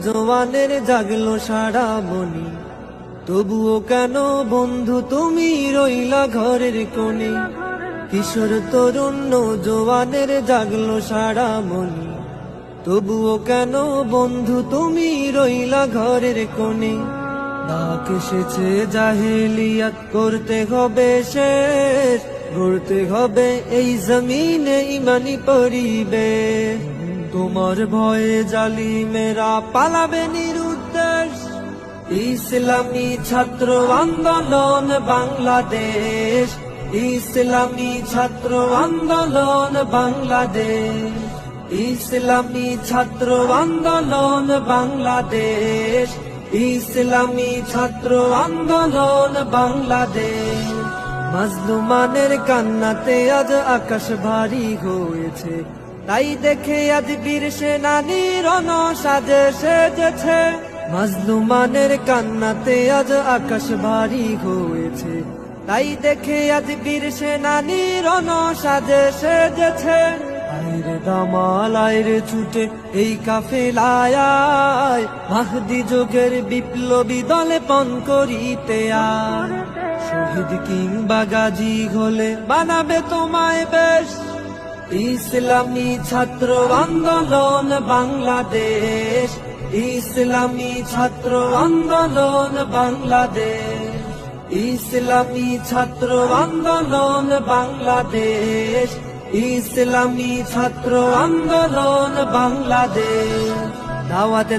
জওয়ানের জাগলো সারা মনি, তবুও কেন বন্ধু তুমি রইলা ঘরের কোণে। কিশোর তরুণ জওয়ানের জাগলো সারা মনি, তবুও কেন বন্ধু তুমি রইলা ঘরের কোণে। ডাক এসেছে জাহেলিয়াত করতে হবে শেষ, গড়তে হবে এই জমিনে ইমানি পরিবেশ। তোমার ভয়ে জালিমেরা পালাবে নিরুদ্দেশ। ইসলামী ছাত্র আন্দোলন বাংলাদেশ, ইসলামী ছাত্র আন্দোলন বাংলাদেশ, ইসলামী ছাত্র আন্দোলন বাংলাদেশ, ইসলামী ছাত্র আন্দোলন বাংলাদেশ। মাজলুমানের কান্নাতে আজ আকাশ ভারী হয়েছে, তাই দেখে আজ বীর সেনানী রণসাজে সেজেছে। মাজলুমানের কান্নাতে আজ আকাশ ভারী হয়েছে, তাই দেখে আজ বীর সেনানী রণসাজে সেজেছে। আইরে দামাল আইরে ছুটে এই কাফেলায় আয়, মাহদি যুগের বিপ্লবী দলে পণ করিতে আয়। শহীদ কিংবা গাজী হলে বানাবে তোমায় বেশ। ইসলামী ছাত্র আন্দোলন বাংলাদেশ, ইসলামী ছাত্র আন্দোলন বাংলাদেশ, ইসলামী ছাত্র আন্দোলন বাংলাদেশ, ইসলামী ছাত্র আন্দোলন বাংলাদেশ। দাওয়াতে